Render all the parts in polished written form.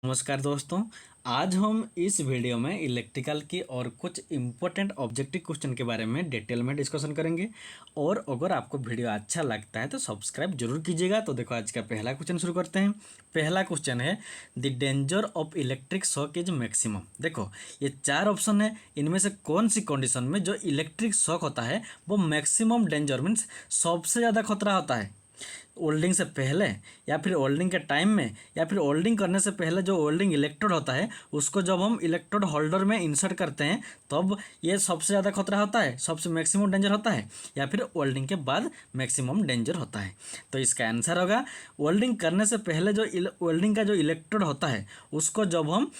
नमस्कार दोस्तों। आज हम इस वीडियो में इलेक्ट्रिकल की और कुछ इम्पोर्टेंट ऑब्जेक्टिव क्वेश्चन के बारे में डिटेल में डिस्कशन करेंगे। और अगर आपको वीडियो अच्छा लगता है तो सब्सक्राइब जरूर कीजिएगा। तो देखो, आज का पहला क्वेश्चन शुरू करते हैं। पहला क्वेश्चन है, the danger of electric shock is maximum. देखो, ये चार ऑप्शन है, इनमें से कौन सी कंडीशन में जो इलेक्ट्रिक शॉक होता है वो मैक्सिमम डेंजर मीन्स सबसे ज़्यादा खतरा होता है? ओल्डिंग से पहले, या फिर ओल्डिंग के टाइम में, या फिर ओल्डिंग करने से पहले जो ओल्डिंग इलेक्ट्रोड होता है उसको जब हम इलेक्ट्रोड होल्डर में इंसर्ट करते हैं तब ये सबसे ज़्यादा खतरा होता है, सबसे मैक्सिमम डेंजर होता है, या फिर ओल्डिंग के बाद मैक्सिमम डेंजर होता है? तो इसका आंसर होगा, ओल्डिंग करने से पहले जो ओल्डिंग का जो इलेक्ट्रोड होता है उसको जब हम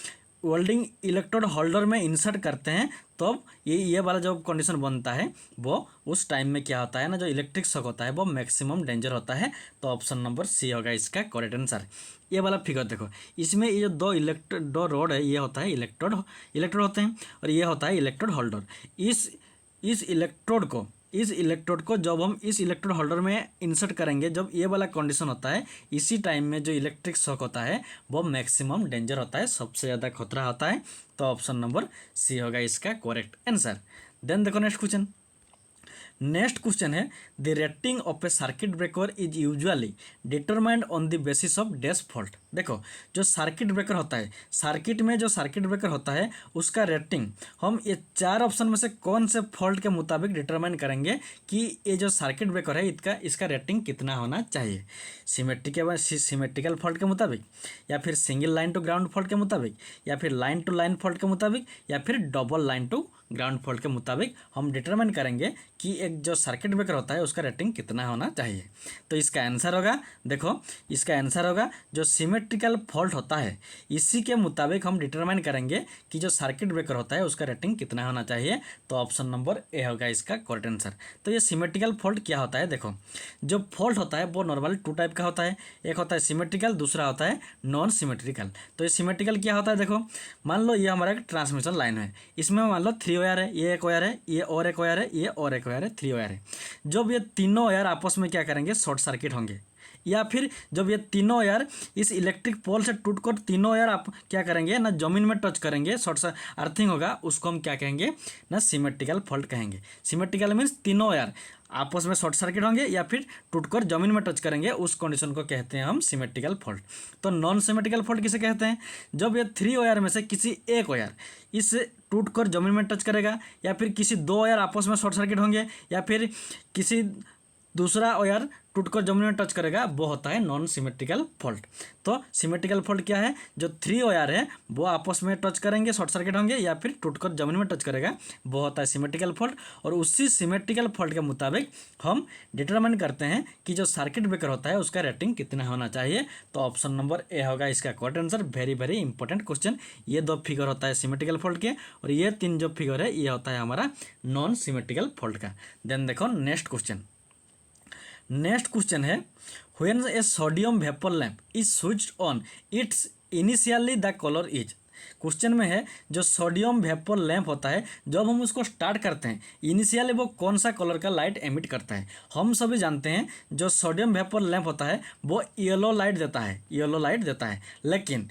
वेल्डिंग इलेक्ट्रोड होल्डर में इंसर्ट करते हैं तब ये वाला जो कंडीशन बनता है वो उस टाइम में क्या होता है ना, जो इलेक्ट्रिक शॉक होता है वो मैक्सिमम डेंजर होता है। तो ऑप्शन नंबर सी होगा इसका करेक्ट आंसर। ये वाला फिगर देखो, इसमें ये जो दो रोड है, ये होता है इलेक्ट्रोड इलेक्ट्रोड होते हैं और ये होता है इलेक्ट्रोड होल्डर। इस इलेक्ट्रोड को जब हम इस इलेक्ट्रोड होल्डर में इंसर्ट करेंगे, जब ये वाला कंडीशन होता है, इसी टाइम में जो इलेक्ट्रिक शॉक होता है वो मैक्सिमम डेंजर होता है, सबसे ज़्यादा खतरा होता है। तो ऑप्शन नंबर सी होगा इसका करेक्ट आंसर। देन देखो नेक्स्ट क्वेश्चन। नेक्स्ट क्वेश्चन है, the rating of A circuit breaker is usually determined on the basis of dash fault. देखो, जो सर्किट ब्रेकर होता है, सर्किट में जो सर्किट ब्रेकर होता है उसका रेटिंग हम ये चार ऑप्शन में से कौन से फॉल्ट के मुताबिक डिटरमाइन करेंगे कि ये जो सर्किट ब्रेकर है इसका रेटिंग कितना होना चाहिए? सिमेट्रिकल फॉल्ट के मुताबिक, या फिर single line to ground fault के मुताबिक, या फिर लाइन टू लाइन फॉल्ट के मुताबिक, या फिर double line to ground fault के मुताबिक हम डिटरमाइन करेंगे कि एक जो सर्किट ब्रेकर होता है उसका रेटिंग कितना होना चाहिए। तो इसका आंसर होगा, देखो इसका आंसर होगा जो सिमेट्रिकल फॉल्ट होता है इसी के मुताबिक हम डिटरमाइन करेंगे कि जो सर्किट ब्रेकर होता है उसका रेटिंग कितना होना चाहिए। तो ऑप्शन नंबर ए होगा इसका करेक्ट आंसर। तो ये सिमेट्रिकल फॉल्ट क्या होता है? देखो, जो फॉल्ट होता है वो नॉर्मली टू टाइप का होता है, एक होता है सिमेट्रिकल, दूसरा होता है नॉन सिमेट्रिकल। तो ये सिमेट्रिकल क्या होता है? देखो, मान लो ये हमारा एक ट्रांसमिशन लाइन है, इसमें मान लो 3 वायर है, ये एक वायर है, ये और एक वायर है, ये और एक वायर है, 3 वायर है। जब ये तीनों वायर आपस में क्या करेंगे, शॉर्ट सर्किट होंगे, या फिर जब ये तीनों वायर इस इलेक्ट्रिक पोल से टूटकर तीनों वायर आप क्या करेंगे ना, जमीन में टच करेंगे, शॉर्ट अर्थिंग होगा, उसको हम क्या कहेंगे ना, सिमेट्रिकल फॉल्ट कहेंगे। सिमेट्रिकल मीन्स तीनों वायर आपस में शॉर्ट सर्किट होंगे या फिर टूटकर जमीन में टच करेंगे, उस कंडीशन को कहते हैं हम सिमेट्रिकल फॉल्ट। तो नॉन सिमेट्रिकल फॉल्ट किसे कहते हैं? जब ये 3 वायर में से किसी एक वायर इस टूटकर जमीन में टच करेगा, या फिर किसी 2 वायर आपस में शॉर्ट सर्किट होंगे, या फिर किसी दूसरा वायर टूटकर जमीन में टच करेगा, वो होता है नॉन सिमेट्रिकल फॉल्ट। तो सिमेट्रिकल फॉल्ट क्या है? जो 3 वायर है वो आपस में टच करेंगे, शॉर्ट सर्किट होंगे, या फिर टूटकर जमीन में टच करेगा, वो होता है सिमेट्रिकल फॉल्ट। और उसी सिमेट्रिकल फॉल्ट के मुताबिक हम डिटरमाइन करते हैं कि जो सर्किट ब्रेकर होता है उसका रेटिंग कितना होना चाहिए। तो ऑप्शन नंबर ए होगा इसका correct answer. Very very important question. ये 2 फिगर होता है सिमेट्रिकल फॉल्ट के, और ये 3 जो फिगर है ये होता है हमारा नॉन सिमेट्रिकल फॉल्ट का। देन देखो नेक्स्ट क्वेश्चन। नेक्स्ट क्वेश्चन है, when A sodium vapour lamp is switched on it's initially the colour is. Question में है, जो सोडियम वेपर लैंप होता है जब हम उसको स्टार्ट करते हैं इनिशियली वो कौन सा कलर का लाइट एमिट करता है? हम सभी जानते हैं जो सोडियम वेपर लैंप होता है वो येलो लाइट देता है, येलो लाइट देता है। लेकिन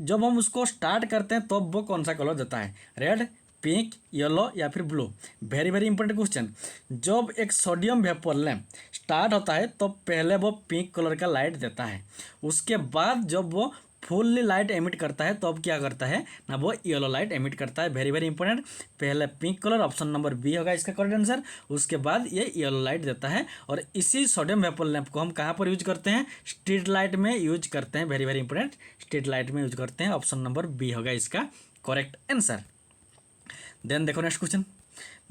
जब हम उसको स्टार्ट करते हैं तो वो कौन सा कलर देता है? रेड, पिंक, येलो, या फिर blue? Very very important question. जब एक सोडियम वेपर लैंप स्टार्ट होता है तो पहले वो पिंक कलर का लाइट देता है, उसके बाद जब वो फुल्ली लाइट एमिट करता है तो अब क्या करता है ना, वो येलो लाइट एमिट करता है। Very very important. पहले pink colour, option number B होगा इसका करेक्ट आंसर। उसके बाद ये येलो लाइट देता है। और इसी सोडियम वेपर लैंप को हम कहाँ पर यूज करते हैं? स्ट्रीट लाइट में यूज करते हैं। Very very important, street light में यूज करते हैं। ऑप्शन नंबर बी होगा इसका करेक्ट आंसर। देन देखो नेक्स्ट क्वेश्चन।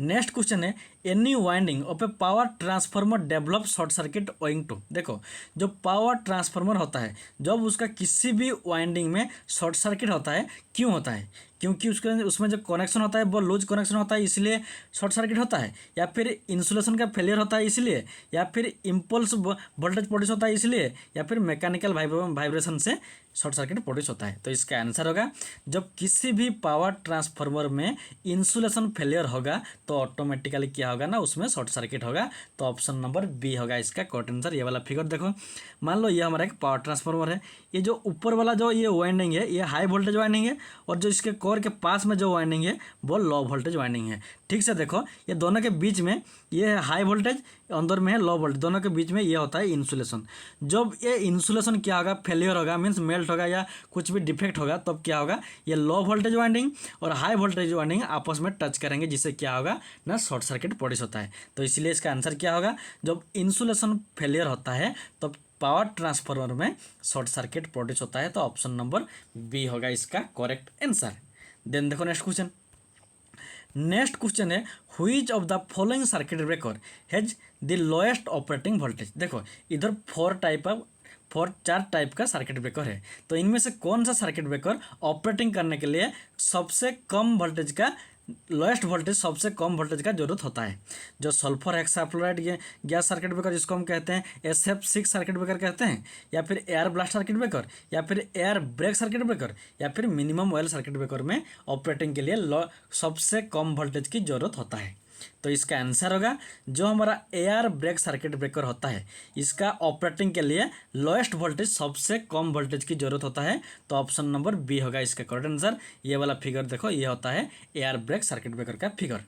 नेक्स्ट क्वेश्चन है, any winding of a power transformer develop short circuit owing to. देखो, जो पावर ट्रांसफार्मर होता है जब उसका किसी भी वाइंडिंग में शॉर्ट सर्किट होता है, क्यों होता है? क्योंकि उसमें जो कनेक्शन होता है वो लूज कनेक्शन होता है इसलिए शॉर्ट सर्किट होता है, या फिर इंसुलेशन का फेलियर होता है इसलिए, या फिर इम्पल्स वोल्टेज प्रोड्यूस होता है इसलिए, या फिर मैकेनिकल वाइब्रेशन से शॉर्ट सर्किट प्रोड्यूस होता है। तो इसका आंसर होगा, जब किसी भी पावर ट्रांसफार्मर में इंसुलेशन फेलियर होगा तो ऑटोमेटिकली क्या क्या होगा ना, उसमें शॉर्ट सर्किट होगा। तो ऑप्शन नंबर बी होगा इसका करेक्ट आंसर। ये वाला फिगर देखो, मान लो ये हमारा एक पावर ट्रांसफार्मर है, ये जो ऊपर वाला जो ये वाइंडिंग है ये हाई वोल्टेज वाइंडिंग है, और जो इसके कोर के पास में जो वाइंडिंग है वो लो वोल्टेज वाइंडिंग है। ठीक से देखो, ये दोनों के बीच में ये है हाई वोल्टेज, अंदर में है लो वोल्टेज, दोनों के बीच में ये होता है इंसुलेशन। जब ये इंसुलेशन क्या होगा, फेलियर होगा, मीन्स मेल्ट होगा या कुछ भी डिफेक्ट होगा, तब क्या होगा, ये लो वोल्टेज वाइंडिंग और हाई वोल्टेज वाइंडिंग आपस में टच करेंगे, जिससे क्या होगा ना शॉर्ट सर्किट प्रोड्यूस होता है। तो इसलिए इसका आंसर क्या होगा, जब इंसुलेशन फेलियर होता है तब पावर ट्रांसफार्मर में शॉर्ट सर्किट प्रोड्यूस होता है। तो ऑप्शन नंबर बी होगा इसका करेक्ट आंसर। देन देखो नेक्स्ट क्वेश्चन। नेक्स्ट क्वेश्चन है, which of the following circuit breaker has the lowest operating voltage. देखो इधर चार टाइप का सर्किट ब्रेकर है, तो इनमें से कौन सा सर्किट ब्रेकर ऑपरेटिंग करने के लिए सबसे कम वोल्टेज का, लोएस्ट वोल्टेज सबसे कम वोल्टेज का जरूरत होता है। जो sulphur hexafluoride gas circuit breaker जिसको हम कहते हैं SF6 सर्किट ब्रेकर कहते हैं, या फिर एयर ब्लास्ट सर्किट ब्रेकर, या फिर एयर ब्रेक सर्किट ब्रेकर, या फिर मिनिमम ऑयल सर्किट ब्रेकर में ऑपरेटिंग के लिए सबसे कम वोल्टेज की जरूरत होता है। तो इसका आंसर होगा जो हमारा एयर ब्रेक सर्किट ब्रेकर होता है, इसका ऑपरेटिंग के लिए लोएस्ट वोल्टेज सबसे कम वोल्टेज की जरूरत होता है। तो ऑप्शन नंबर बी होगा इसका करेक्ट आंसर। ये वाला फिगर देखो, ये होता है एयर ब्रेक सर्किट ब्रेकर का फिगर।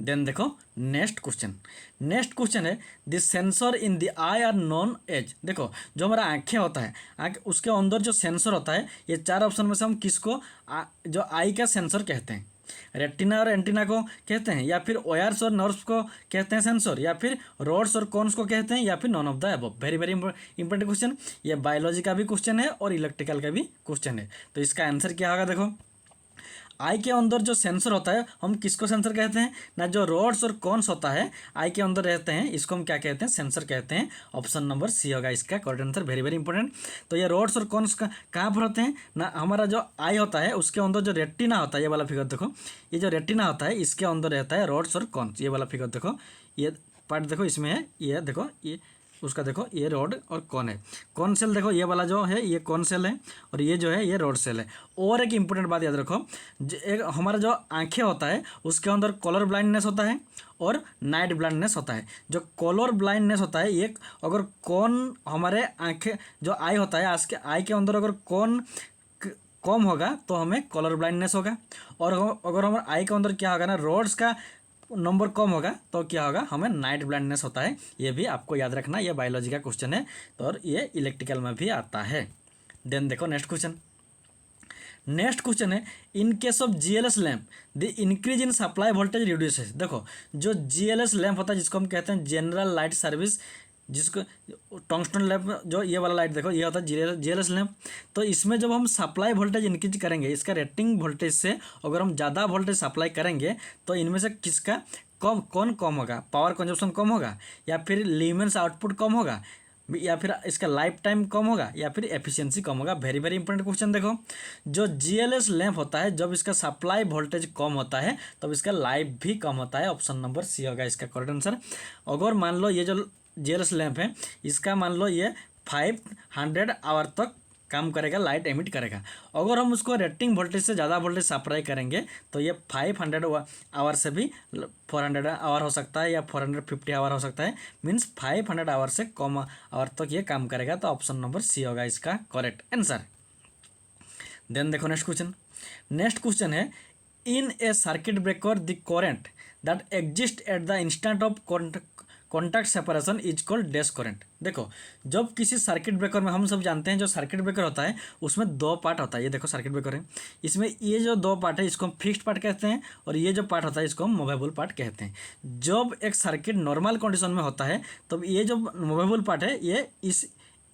देन देखो नेक्स्ट क्वेश्चन है, the sensor in the I R known as. देखो जो हमारा आंखें होता है, उसके अंदर जो सेंसर होता है, ये चार ऑप्शन में से हम किसको जो आई का सेंसर कहते हैं, रेटिना और एंटीना को कहते हैं, या फिर वायर्स और नर्व्स को कहते हैं सेंसर, या फिर रोड्स और कॉन्स को कहते हैं, या फिर none of the above. Very very important question, ये बायोलॉजी का भी क्वेश्चन है और इलेक्ट्रिकल का भी क्वेश्चन है। तो इसका आंसर क्या होगा, देखो आई के अंदर जो सेंसर होता है हम किसको सेंसर कहते हैं ना, जो रोड्स और कॉन्स होता है आई के अंदर रहते हैं, इसको हम क्या कहते हैं, सेंसर कहते हैं। ऑप्शन नंबर सी होगा इसका correct answer. Very very important. तो ये रोड्स और कॉन्स कहाँ पर होते हैं ना, हमारा जो आई होता है उसके अंदर जो रेटिना होता है, ये वाला फिगर देखो, ये जो रेटिना होता है इसके अंदर रहता है रोड्स और कॉन्स। ये वाला फिगर देखो, ये पार्ट देखो इसमें है, ये देखो ये उसका देखो, ये रोड और कॉन है। कॉन सेल देखो, ये वाला जो है ये कॉन सेल है, और ये जो है ये रोड सेल है। और एक इंपॉर्टेंट बात याद रखो, एक हमारा जो आंखें होता है उसके अंदर कलर ब्लाइंडनेस होता है और नाइट ब्लाइंडनेस होता है। जो कलर ब्लाइंडनेस होता है, ये अगर कौन हमारे आंखें जो आई होता है, आज के आई के अंदर अगर कौन कम होगा तो हमें कलर ब्लाइंडनेस होगा, और अगर हमारे आई के अंदर क्या होगा ना, रोड्स का नंबर कम होगा तो क्या होगा, हमें नाइट ब्लाइंडनेस होता है। ये भी आपको याद रखना, ये बायोलॉजी का क्वेश्चन है, तो और ये इलेक्ट्रिकल में भी आता है। देन देखो नेक्स्ट क्वेश्चन है, in case of GLS lamp the increase in supply voltage reduces. देखो जो GLS लैम्प होता है जिसको हम कहते हैं जनरल लाइट सर्विस, जिसको टंगस्टन लैम्प, जो ये वाला लाइट देखो ये होता है GLS लैम्प। तो इसमें जब हम सप्लाई वोल्टेज इंक्रीज करेंगे, इसका रेटिंग वोल्टेज से अगर हम ज़्यादा वोल्टेज सप्लाई करेंगे तो इनमें से किसका कौन कम होगा, पावर कंजप्शन कम होगा, या फिर ल्यूमेंस आउटपुट कम होगा, या फिर इसका लाइफ टाइम कम होगा, या फिर एफिशिएंसी कम होगा। Very very important question. देखो जो GLS लैम्प होता है, जब इसका सप्लाई वोल्टेज कम होता है तब इसका लाइफ भी कम होता है। ऑप्शन नंबर सी होगा इसका करेक्ट आंसर। अगर मान लो ये जो GLS लैम्प है, इसका मान लो ये 500 आवर तक काम करेगा, लाइट एमिट करेगा। अगर हम उसको रेटिंग वोल्टेज से ज़्यादा वोल्टेज सप्लाई करेंगे तो ये 500 आवर से भी 400 आवर हो सकता है, या 450 आवर हो सकता है, मीन्स 500 आवर से कम आवर तक ये काम करेगा। तो ऑप्शन नंबर सी होगा इसका करेक्ट आंसर। देन देखो नेक्स्ट क्वेश्चन है, in a circuit breaker the current that exist at the instant of contact separation is called dash current. देखो जब किसी सर्किट ब्रेकर में, हम सब जानते हैं जो सर्किट ब्रेकर होता है उसमें दो पार्ट होता है। ये देखो सर्किट ब्रेकर है, इसमें ये जो दो पार्ट है इसको हम फिक्स्ड पार्ट कहते हैं, और ये जो पार्ट होता है इसको हम मूवेबल पार्ट कहते हैं। जब एक सर्किट नॉर्मल कंडीशन में होता है तब ये जो मूवेबल पार्ट है ये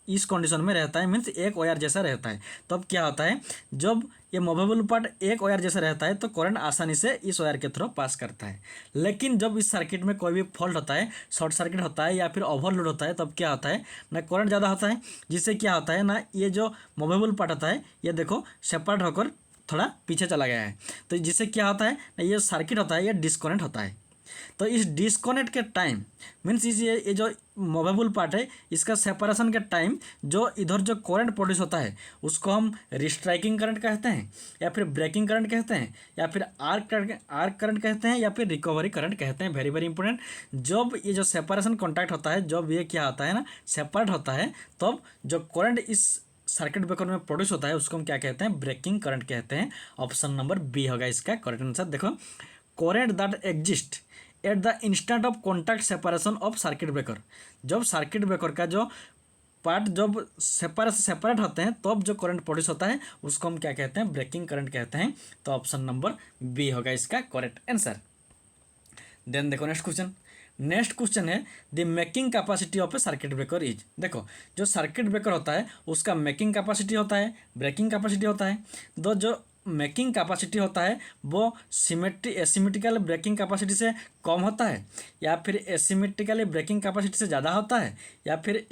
इस कंडीशन में रहता है, मीन्स एक वायर जैसा रहता है। तब क्या होता है, जब ये मूवेबल पार्ट एक वायर जैसा रहता है तो करंट आसानी से इस वायर के थ्रू पास करता है। लेकिन जब इस सर्किट में कोई भी फॉल्ट होता है, शॉर्ट सर्किट होता है या फिर ओवरलोड होता है, तब क्या होता है ना, करंट ज़्यादा होता है, जिससे क्या होता है ना, ये जो मूवेबल पार्ट होता है ये देखो सेपरेट होकर थोड़ा पीछे चला गया है। तो जिससे क्या होता है ना, ये सर्किट होता है ये डिस्कनेक्ट होता है। तो इस डिस्कनेक्ट के टाइम मीन्स ये जो मूवेबल पार्ट है इसका सेपरेशन के टाइम जो इधर जो करंट प्रोड्यूस होता है उसको हम रिस्ट्राइकिंग करंट कहते हैं, या फिर ब्रेकिंग करंट कहते हैं, या फिर आर्क करंट कहते हैं, या फिर रिकवरी करंट कहते हैं। Very very important. जब ये जो सेपरेशन कॉन्टैक्ट होता है, जब ये क्या होता है ना सेपरेट होता है, तब जो करंट इस सर्किट ब्रेकर में प्रोड्यूस होता है उसको हम क्या कहते हैं, ब्रेकिंग करंट कहते हैं। ऑप्शन नंबर बी होगा इसका करेक्ट आंसर। देखो, current that exist at the instant of contact separation of circuit breaker, जब सर्किट ब्रेकर का जो पार्ट जब सेपरेट होते हैं तब जो करंट प्रोड्यूस होता है उसको हम क्या कहते हैं, ब्रेकिंग करंट कहते हैं। तो ऑप्शन नंबर बी होगा इसका करेक्ट आंसर। देन देखो नेक्स्ट क्वेश्चन है the making capacity of A circuit breaker is. देखो, जो सर्किट ब्रेकर होता है उसका मेकिंग कैपेसिटी होता है, ब्रेकिंग कैपेसिटी होता है। तो जो मेकिंग कैपेसिटी होता है वो एसिमेट्रिकल ब्रेकिंग कैपेसिटी से कम होता है, या फिर एसिमेट्रिकली ब्रेकिंग कैपेसिटी से ज़्यादा होता है, या फिर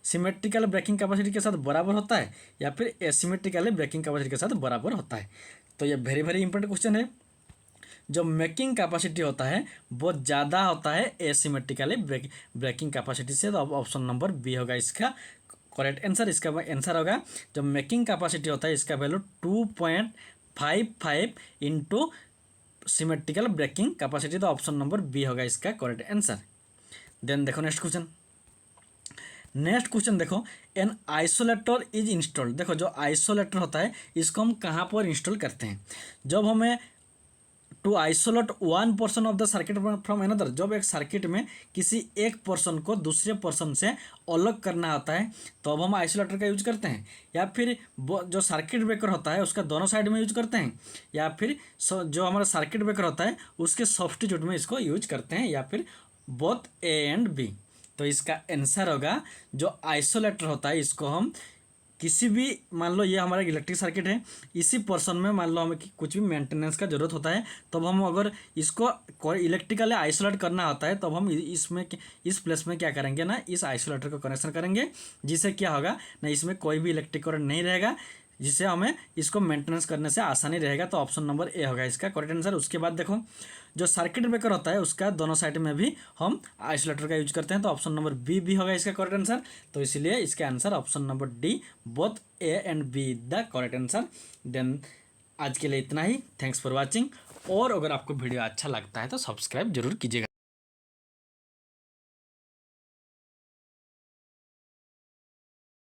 सिमेट्रिकल ब्रेकिंग कैपेसिटी के साथ बराबर होता है, या फिर एसिमेट्रिकली ब्रेकिंग कैपेसिटी के साथ बराबर होता है। तो ये वेरी वेरी इंपॉर्टेंट क्वेश्चन है। जो मेकिंग कैपेसिटी होता है वो ज़्यादा होता है एसिमेट्रिकली ब्रेकिंग कैपेसिटी से। तो ऑप्शन नंबर बी होगा इसका करेक्ट आंसर। इसका आंसर होगा जो मेकिंग कैपेसिटी होता है इसका value 2.55 into symmetrical breaking capacity. तो ऑप्शन नंबर बी होगा इसका करेक्ट आंसर। देन देखो नेक्स्ट क्वेश्चन देखो, एन आइसोलेटर इज इंस्टॉल्ड। देखो, जो आइसोलेटर होता है इसको हम कहाँ पर इंस्टॉल करते हैं, जब हमें to isolate one portion of the circuit from another, जब एक सर्किट में किसी एक पोर्सन को दूसरे पोर्सन से अलग करना होता है तो अब हम आइसोलेटर का यूज करते हैं, या फिर जो सर्किट ब्रेकर होता है उसका दोनों साइड में यूज करते हैं, या फिर जो हमारा सर्किट ब्रेकर होता है उसके सब्स्टिट्यूट में इसको यूज करते हैं, या फिर बोथ ए एंड बी। तो इसका आंसर होगा जो आइसोलेटर होता है इसको हम किसी भी, मान लो ये हमारा इलेक्ट्रिक सर्किट है, इसी पोर्शन में मान लो हमें कुछ भी मेंटेनेंस का ज़रूरत होता है तब हम अगर इसको इलेक्ट्रिकली आइसोलेट करना होता है तब हम इसमें इस प्लेस में क्या करेंगे ना, इस आइसोलेटर को कनेक्शन करेंगे, जिससे क्या होगा ना इसमें कोई भी इलेक्ट्रिक करंट नहीं रहेगा, जिससे हमें इसको मेंटेनेंस करने से आसानी रहेगा। तो ऑप्शन नंबर ए होगा इसका करेक्ट आंसर। उसके बाद देखो, जो सर्किट ब्रेकर होता है उसका दोनों साइड में भी हम आइसोलेटर का यूज करते हैं। तो ऑप्शन नंबर बी भी होगा इसका करेक्ट आंसर। तो इसलिए इसका answer option number D, both A and B the correct answer. Then आज के लिए इतना ही। Thanks for watching. और अगर आपको वीडियो अच्छा लगता है तो सब्सक्राइब जरूर कीजिएगा।